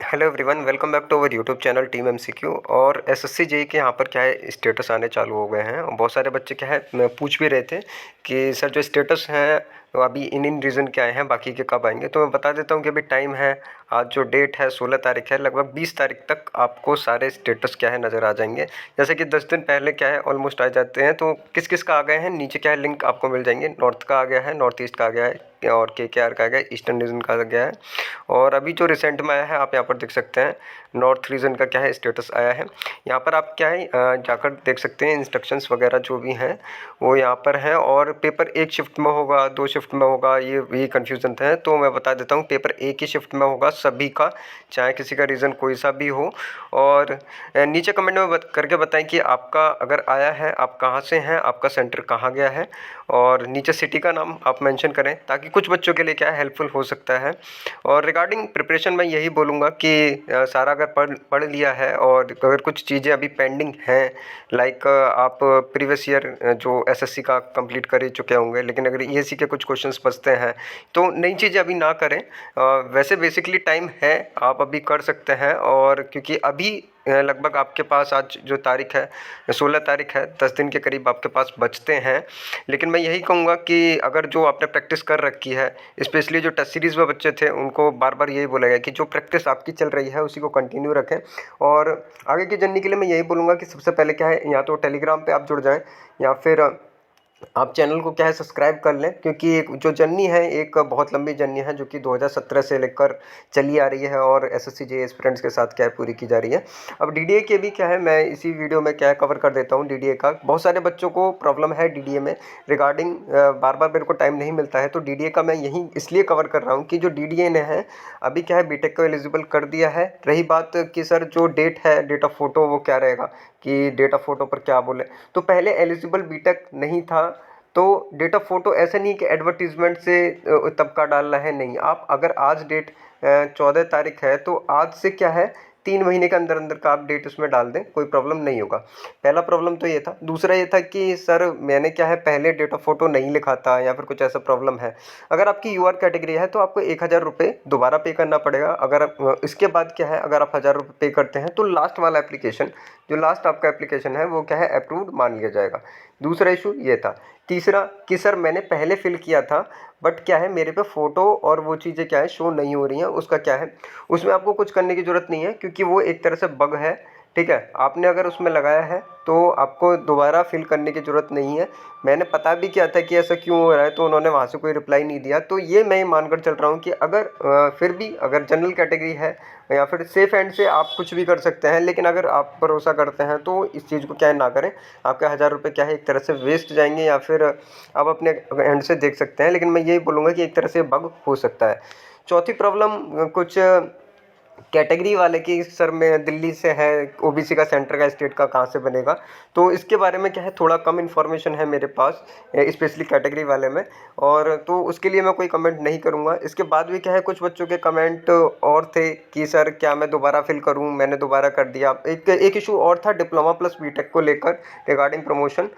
Hello everyone, welcome back to our YouTube channel team MCQ. और SSC JE के यहाँ पर क्या है स्टेटस आने चालू हो गए हैं और बहुत सारे बच्चे क्या है पूछ भी रहे थे कि सर जो स्टेटस हैं वो अभी इन रीज़न के आए हैं, बाकी के कब आएंगे। तो मैं बता देता हूँ कि अभी टाइम है, आज जो डेट है 16 तारीख है, लगभग 20 तारीख तक आपको सारे स्टेटस क्या है नज़र आ जाएंगे। जैसे कि 10 दिन पहले क्या है ऑलमोस्ट आ जाते हैं। तो किस किस का आ गए हैं नीचे क्या है लिंक आपको मिल जाएंगे। नॉर्थ का आ गया है, नॉर्थ ईस्ट का आ गया है और केकेआर का आ गया है, ईस्टर्न रीजन का आ गया है। और अभी जो रिसेंट में आया है आप यहाँ पर देख सकते हैं नॉर्थ रीजन का क्या है स्टेटस आया है। यहाँ पर आप क्या है जाकर देख सकते हैं इंस्ट्रक्शंस वगैरह जो भी हैं वो यहाँ पर हैं। और पेपर एक शिफ्ट में होगा, दो शिफ्ट में होगा, ये कन्फ्यूज़न था। तो मैं बता देता हूँ पेपर एक ही शिफ्ट में होगा सभी का, चाहे किसी का रीज़न कोई सा भी हो। और नीचे कमेंट में करके बताएं कि आपका अगर आया है आप कहाँ से हैं, आपका सेंटर कहाँ गया है, और नीचे सिटी का नाम आप मेंशन करें ताकि कुछ बच्चों के लिए क्या है हेल्पफुल हो सकता है। और रिगार्डिंग प्रिपरेशन मैं यही बोलूँगा कि सारा अगर पढ़ पढ़ लिया है और अगर कुछ चीज़ें अभी पेंडिंग हैं, लाइक आप प्रीवियस ईयर जो एसएससी का कंप्लीट कर ही चुके होंगे, लेकिन अगर ईएससी के कुछ क्वेश्चंस बचते हैं तो नई चीज़ें अभी ना करें। वैसे बेसिकली टाइम है, आप अभी कर सकते हैं। और क्योंकि अभी लगभग आपके पास आज जो तारीख है 16 तारीख है, 10 दिन के करीब आपके पास बचते हैं। लेकिन मैं यही कहूँगा कि अगर जो आपने प्रैक्टिस कर रखी है, स्पेशली जो टेस्ट सीरीज़ में बच्चे थे उनको बार बार यही बोला गया कि जो प्रैक्टिस आपकी चल रही है उसी को कंटिन्यू रखें। और आगे की जर्नी के लिए मैं यही बोलूँगा कि सबसे पहले क्या है, या तो टेलीग्राम पे आप जुड़ जाएं या फिर आप चैनल को क्या है सब्सक्राइब कर लें। क्योंकि एक जो जर्नी है एक बहुत लंबी जर्नी है जो कि 2017 से लेकर चली आ रही है और एसएससी जेईई एस्पिरेंट्स के साथ क्या है पूरी की जा रही है। अब डीडीए के भी क्या है मैं इसी वीडियो में क्या है कवर कर देता हूँ। डीडीए का बहुत सारे बच्चों को प्रॉब्लम है डीडीए में रिगार्डिंग, बार बार मेरे को टाइम नहीं मिलता है, तो डीडीए का मैं यही इसलिए कवर कर रहा हूँ कि जो डीडीए ने है अभी क्या है बीटेक को एलिजिबल कर दिया है। रही बात कि सर जो डेट है, डेट ऑफ फोटो, वो क्या रहेगा कि डेट ऑफ फोटो पर क्या बोले। तो पहले एलिजिबल बीटेक नहीं था, तो डेट ऑफ फोटो ऐसा नहीं कि एडवर्टीजमेंट से तब का डालना है, नहीं। आप अगर आज डेट 14 तारीख है तो आज से क्या है 3 महीने के अंदर अंदर का आप डेट उसमें डाल दें, कोई प्रॉब्लम नहीं होगा। पहला प्रॉब्लम तो ये था। दूसरा ये था कि सर मैंने क्या है पहले डेट ऑफ फोटो नहीं लिखा था या फिर कुछ ऐसा प्रॉब्लम है। अगर आपकी यूआर कैटेगरी है तो आपको 1,000 रुपये दोबारा पे करना पड़ेगा। अगर इसके बाद क्या है, अगर आप 1,000 रुपये पे करते हैं तो लास्ट वाला एप्लीकेशन, जो लास्ट आपका एप्लीकेशन है वो क्या है अप्रूव्ड मान लिया जाएगा। दूसरा इशू ये था। तीसरा कि सर मैंने पहले फिल किया था बट क्या है मेरे पे फ़ोटो और वो चीज़ें क्या है शो नहीं हो रही हैं, उसका क्या है, उसमें आपको कुछ करने की ज़रूरत नहीं है क्योंकि वो एक तरह से बग है। ठीक है, आपने अगर उसमें लगाया है तो आपको दोबारा फिल करने की ज़रूरत नहीं है। मैंने पता भी किया था कि ऐसा क्यों हो रहा है, तो उन्होंने वहाँ से कोई रिप्लाई नहीं दिया। तो ये मैं मानकर चल रहा हूँ कि अगर फिर भी अगर जनरल कैटेगरी है या फिर सेफ एंड से आप कुछ भी कर सकते हैं, लेकिन अगर आप भरोसा करते हैं तो इस चीज़ को क्या है ना करें। आपके 1,000 रुपये क्या है एक तरह से वेस्ट जाएंगे, या फिर आप अपने एंड से देख सकते हैं। लेकिन मैं यही बोलूँगा कि एक तरह से बग हो सकता है। चौथी प्रॉब्लम कुछ कैटेगरी वाले की, सर मैं दिल्ली से है, ओबीसी का सेंटर का स्टेट का कहाँ से बनेगा। तो इसके बारे में क्या है थोड़ा कम इन्फॉर्मेशन है मेरे पास, स्पेशली कैटेगरी वाले में। और तो उसके लिए मैं कोई कमेंट नहीं करूँगा। इसके बाद भी क्या है कुछ बच्चों के कमेंट और थे कि सर क्या मैं दोबारा फिल करूँ, मैंने दोबारा कर दिया। एक इशू और था डिप्लोमा प्लस बीटेक को लेकर regarding promotion.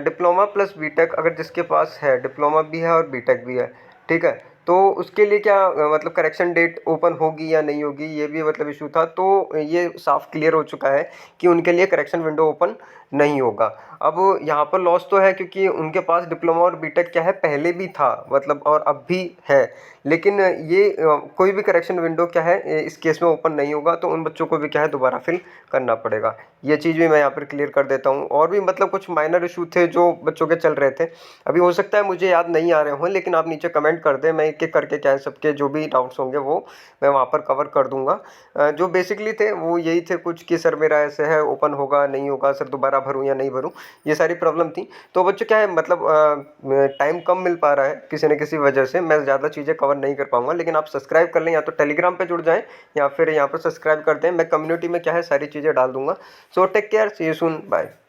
Diploma plus BTech अगर जिसके पास है, डिप्लोमा भी है और बीटेक भी है, ठीक है, तो उसके लिए क्या मतलब करेक्शन डेट ओपन होगी या नहीं होगी, ये भी मतलब इशू था। तो ये साफ क्लियर हो चुका है कि उनके लिए करेक्शन विंडो ओपन नहीं होगा। अब यहाँ पर लॉस तो है क्योंकि उनके पास डिप्लोमा और बीटेक क्या है पहले भी था, मतलब और अब भी है। लेकिन ये कोई भी करेक्शन विंडो क्या है इस केस में ओपन नहीं होगा, तो उन बच्चों को भी क्या है दोबारा फिल करना पड़ेगा। ये चीज़ भी मैं यहाँ पर क्लियर कर देता हूँ। और भी मतलब कुछ माइनर इशू थे जो बच्चों के चल रहे थे, अभी हो सकता है मुझे याद नहीं आ रहे हों, लेकिन आप नीचे कमेंट कर दें, मैं एक एक करके क्या है सबके जो भी डाउट्स होंगे वो मैं वहाँ पर कवर कर दूंगा। जो बेसिकली थे वो यही थे कुछ कि सर मेरा ऐसे है ओपन होगा नहीं होगा, सर दोबारा भरूँ या नहीं भरूँ, ये सारी प्रॉब्लम थी। तो बच्चों क्या है मतलब टाइम कम मिल पा रहा है किसी न किसी वजह से, मैं ज़्यादा चीज़ें कवर नहीं कर पाऊंगा। लेकिन आप सब्सक्राइब कर लें, या तो टेलीग्राम पर जुड़ जाएँ या फिर यहाँ पर सब्सक्राइब कर दें। मैं कम्युनिटी में क्या है सारी चीज़ें डाल दूंगा। So take care, see you soon, bye.